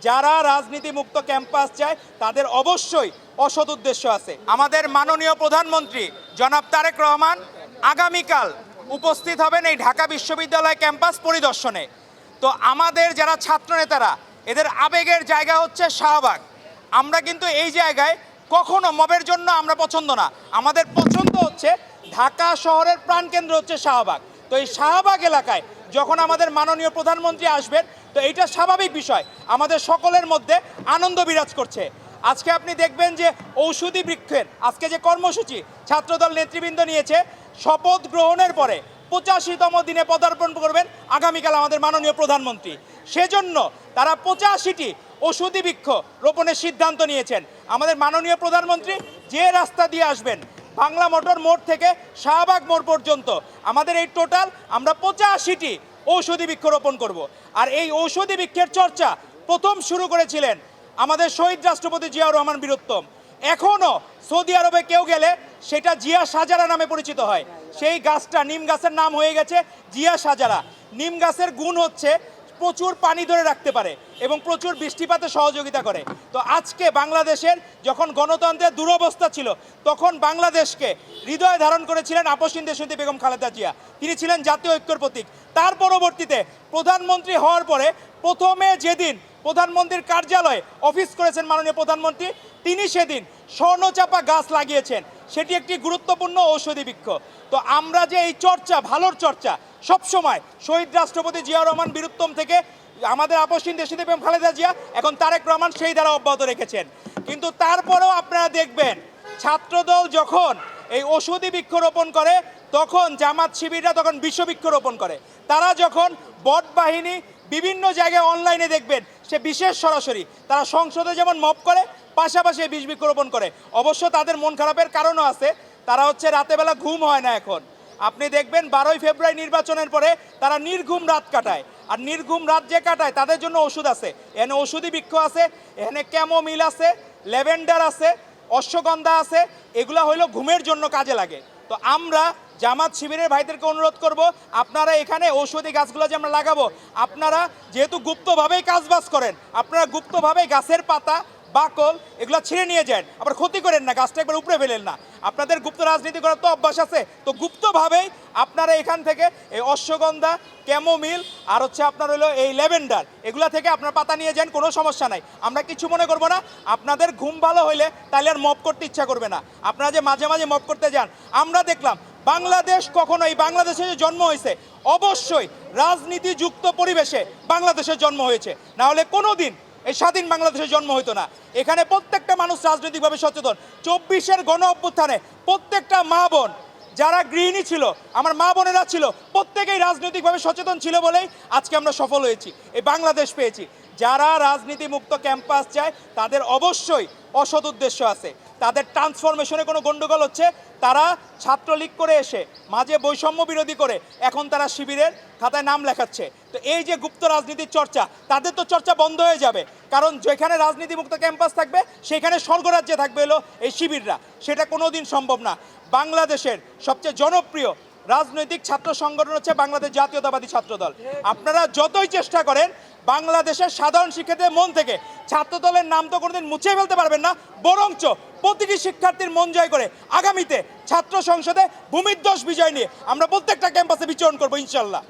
যারা রাজনীতি মুক্ত ক্যাম্পাস চায় তাদের অবশ্যই অসৎ উদ্দেশ্য আছে। আমাদের মাননীয় প্রধানমন্ত্রী জনাব তারেক রহমান আগামীকাল উপস্থিত হবেন এই ঢাকা বিশ্ববিদ্যালয় ক্যাম্পাস পরিদর্শনে। তো আমাদের যারা ছাত্র নেতারা এদের আবেগের জায়গা হচ্ছে শাহবাগ। আমরা কিন্তু এই জায়গায় কখনো মবের জন্য আমরা পছন্দ না, আমাদের পছন্দ হচ্ছে ঢাকা শহরের প্রাণকেন্দ্র হচ্ছে শাহবাগ। তো এই শাহবাগ এলাকায় যখন আমাদের মাননীয় প্রধানমন্ত্রী আসবেন, তো এইটা স্বাভাবিক বিষয়, আমাদের সকলের মধ্যে আনন্দ বিরাজ করছে। আজকে আপনি দেখবেন যে ঔষধি বৃক্ষের আজকে যে কর্মসূচি ছাত্রদল নেতৃবৃন্দ নিয়েছে, শপথ গ্রহণের পরে 85তম দিনে পদার্পণ করবেন আগামীকাল আমাদের মাননীয় প্রধানমন্ত্রী। সেজন্য তারা 85টি ঔষধি বৃক্ষ রোপণের সিদ্ধান্ত নিয়েছেন। আমাদের মাননীয় প্রধানমন্ত্রী যে রাস্তা দিয়ে আসবেন বাংলা মোটর মোড় থেকে শাহবাগ মোড় পর্যন্ত আমাদের এই টোটাল আমরা 85টি ঔষধি বৃক্ষ রোপণ করব। আর এই ঔষধি বৃক্ষের চর্চা প্রথম শুরু করেছিলেন আমাদের শহীদ রাষ্ট্রপতি জিয়াউর রহমান বীরোত্তম। এখনও সৌদি আরবে কেউ গেলে সেটা জিয়া সাজারা নামে পরিচিত হয়। সেই গাছটা নিম গাছের নাম হয়ে গেছে জিয়া সাজারা। নিম গাছের গুণ হচ্ছে প্রচুর পানি ধরে রাখতে পারে এবং প্রচুর বৃষ্টিপাতে সহযোগিতা করে। তো আজকে বাংলাদেশের যখন গণতন্ত্রের দুরবস্থা ছিল, তখন বাংলাদেশকে হৃদয়ে ধারণ করেছিলেন আপসহীন দেশনেত্রী বেগম খালেদা জিয়া। তিনি ছিলেন জাতীয় ঐক্যের প্রতীক। তার পরবর্তীতে প্রধানমন্ত্রী হওয়ার পরে প্রথমে যেদিন প্রধানমন্ত্রীর কার্যালয়ে অফিস করেছেন মাননীয় প্রধানমন্ত্রী, তিনি সেদিন স্বর্ণচাপা গাছ লাগিয়েছেন। সেটি একটি গুরুত্বপূর্ণ ঔষধি বৃক্ষ। তো আমরা যে এই চর্চা, ভালোর চর্চা সবসময় শহীদ রাষ্ট্রপতি জিয়াউর রহমান বীরোত্তম থেকে আমাদের আপসহীন দেশনেত্রী বেগম খালেদা জিয়া, এখন তারেক রহমান সেই দ্বারা অব্যাহত রেখেছেন। কিন্তু তারপরেও আপনারা দেখবেন ছাত্রদল যখন এই ঔষধি বৃক্ষ রোপণ করে, তখন জামাত শিবিররা তখন বিশ্ববৃক্ষ রোপণ করে। তারা যখন বট বাহিনী বিভিন্ন জায়গায় অনলাইনে দেখবেন সে বিশেষ সরাসরি তারা সংসদে যেমন মব করে, পাশাপাশি বিষ বৃক্ষরোপণ করে। অবশ্য তাদের মন খারাপের কারণও আছে, তারা হচ্ছে রাতেবেলা ঘুম হয় না। এখন আপনি দেখবেন 12ই ফেব্রুয়ারি নির্বাচনের পরে তারা নির্ঘুম রাত কাটায়। আর নির্ঘুম রাত যে কাটায় তাদের জন্য ওষুধ আছে, এখানে ঔষধি বৃক্ষ আছে, এখানে ক্যামোমিল আছে, ল্যাভেন্ডার আছে, অশ্বগন্ধা আছে। এগুলা হইলো ঘুমের জন্য কাজে লাগে। তো আমরা জামাত শিবিরের ভাইদেরকে অনুরোধ করব, আপনারা এখানে ঔষধি গাছগুলো যে আমরা লাগাবো, আপনারা যেহেতু গুপ্তভাবেই কাজবাজ করেন, আপনারা গুপ্তভাবেই গাছের পাতা বাকল এগুলো ছিঁড়ে নিয়ে যান, আবার ক্ষতি করেন না, গাছটা একবার উপরে ফেলেন না। আপনাদের গুপ্ত রাজনীতি করার তো অভ্যাস আছে, তো গুপ্তভাবেই আপনারা এখান থেকে এই অশ্বগন্ধা, ক্যামোমিল আর হচ্ছে আপনার হলো এই ল্যাভেন্ডার, এগুলা থেকে আপনার পাতা নিয়ে যান, কোনো সমস্যা নাই, আমরা কিছু মনে করবো না। আপনাদের ঘুম ভালো হইলে তাহলে আর মপ করতে ইচ্ছা করবে না। আপনারা যে মাঝে মাঝে মপ করতে যান, আমরা দেখলাম বাংলাদেশ কখনো, এই বাংলাদেশে যে জন্ম হয়েছে অবশ্যই রাজনীতিযুক্ত পরিবেশে বাংলাদেশের জন্ম হয়েছে, না হলে কোনো দিন এই স্বাধীন বাংলাদেশের জন্ম হইতো না। এখানে প্রত্যেকটা মানুষ রাজনৈতিকভাবে সচেতন। 24-এর গণ অভ্যুত্থানে প্রত্যেকটা মা বোন যারা গৃহিণী ছিল, আমার মা বোনেরা ছিল, প্রত্যেকেই রাজনৈতিকভাবে সচেতন ছিল বলেই আজকে আমরা সফল হয়েছি, এই বাংলাদেশ পেয়েছি। যারা রাজনীতি মুক্ত ক্যাম্পাস চায় তাদের অবশ্যই অসৎ উদ্দেশ্য আছে। তাদের ট্রান্সফরমেশনে কোনো গণ্ডগোল হচ্ছে, তারা ছাত্রলীগ করে এসে মাঝে বৈষম্য বিরোধী করে এখন তারা শিবিরের খাতায় নাম লেখাচ্ছে। তো এই যে গুপ্ত রাজনীতির চর্চা, তাদের তো চর্চা বন্ধ হয়ে যাবে, কারণ যেখানে রাজনীতি মুক্ত ক্যাম্পাস থাকবে সেখানে স্বর্গরাজ্যে থাকবে হলো এই শিবিররা। সেটা কোনো দিন সম্ভব না। বাংলাদেশের সবচেয়ে জনপ্রিয় রাজনৈতিক ছাত্র সংগঠন হচ্ছে বাংলাদেশ জাতীয়তাবাদী ছাত্রদল। আপনারা যতই চেষ্টা করেন বাংলাদেশের সাধারণ শিক্ষার্থীদের মন থেকে ছাত্রদলের নাম তো কোনোদিন মুছে ফেলতে পারবেন না, বরঞ্চ প্রতিটি শিক্ষার্থীর মন জয় করে আগামীতে ছাত্র সংসদে ভূমিধ্বস বিজয় নিয়ে আমরা প্রত্যেকটা ক্যাম্পাসে বিচরণ করবো ইনশাল্লাহ।